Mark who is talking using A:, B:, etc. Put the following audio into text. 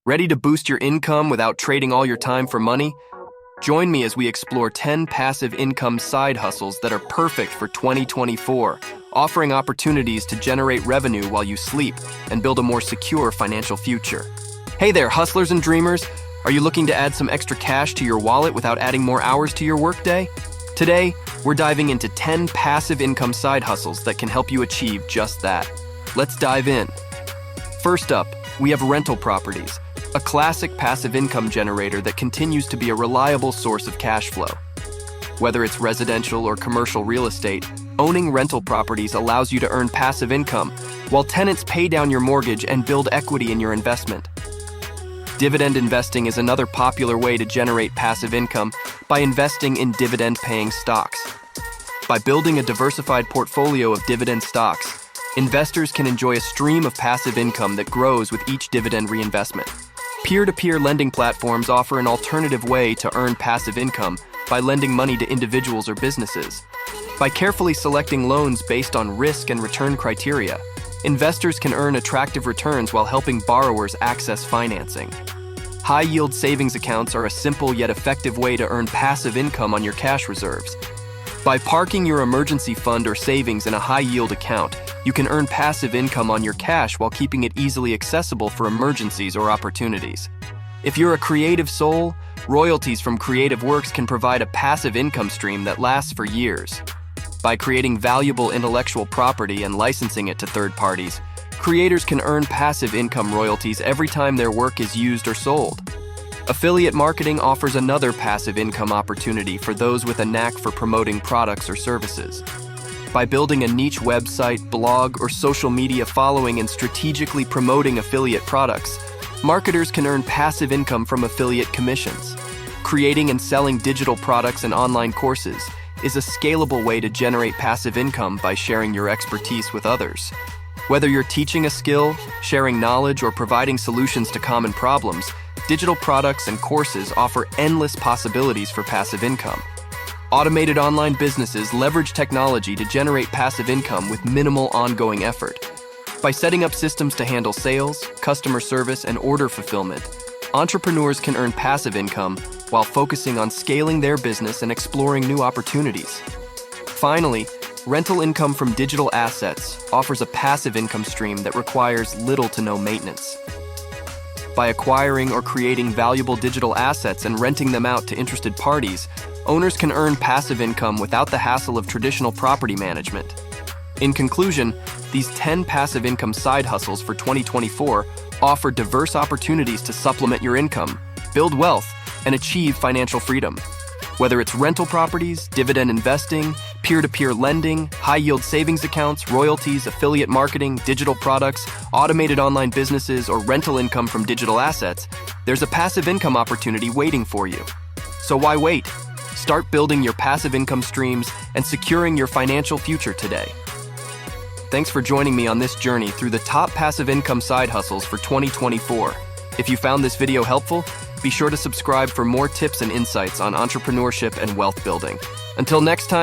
A: Ready to boost your income without trading all your time for money? Join me as we explore 10 passive income side hustles that are perfect for 2024, offering opportunities to generate revenue while you sleep and build a more secure financial future. Hey there, hustlers and dreamers. Are you looking to add some extra cash to your wallet without adding more hours to your workday? Today, we're diving into 10 passive income side hustles that can help you achieve just that. Let's dive in. First up, we have rental properties, a classic passive income generator that continues to be a reliable source of cash flow. Whether it's residential or commercial real estate, owning rental properties allows you to earn passive income, while tenants pay down your mortgage and build equity in your investment. Dividend investing is another popular way to generate passive income by investing in dividend-paying stocks. By building a diversified portfolio of dividend stocks, investors can enjoy a stream of passive income that grows with each dividend reinvestment. Peer-to-peer lending platforms offer an alternative way to earn passive income by lending money to individuals or businesses. By carefully selecting loans based on risk and return criteria, investors can earn attractive returns while helping borrowers access financing. High-yield savings accounts are a simple yet effective way to earn passive income on your cash reserves. By parking your emergency fund or savings in a high-yield account, you can earn passive income on your cash while keeping it easily accessible for emergencies or opportunities. If you're a creative soul, royalties from creative works can provide a passive income stream that lasts for years. By creating valuable intellectual property and licensing it to third parties, creators can earn passive income royalties every time their work is used or sold. Affiliate marketing offers another passive income opportunity for those with a knack for promoting products or services. By building a niche website, blog, or social media following and strategically promoting affiliate products, marketers can earn passive income from affiliate commissions. Creating and selling digital products and online courses is a scalable way to generate passive income by sharing your expertise with others. Whether you're teaching a skill, sharing knowledge, or providing solutions to common problems, digital products and courses offer endless possibilities for passive income. Automated online businesses leverage technology to generate passive income with minimal ongoing effort. By setting up systems to handle sales, customer service, and order fulfillment, entrepreneurs can earn passive income while focusing on scaling their business and exploring new opportunities. Finally, rental income from digital assets offers a passive income stream that requires little to no maintenance. By acquiring or creating valuable digital assets and renting them out to interested parties, owners can earn passive income without the hassle of traditional property management. In conclusion, these 10 passive income side hustles for 2024 offer diverse opportunities to supplement your income, build wealth, and achieve financial freedom. Whether it's rental properties, dividend investing, peer-to-peer lending, high-yield savings accounts, royalties, affiliate marketing, digital products, automated online businesses, or rental income from digital assets, there's a passive income opportunity waiting for you. So why wait? Start building your passive income streams and securing your financial future today. Thanks for joining me on this journey through the top passive income side hustles for 2024. If you found this video helpful, be sure to subscribe for more tips and insights on entrepreneurship and wealth building. Until next time,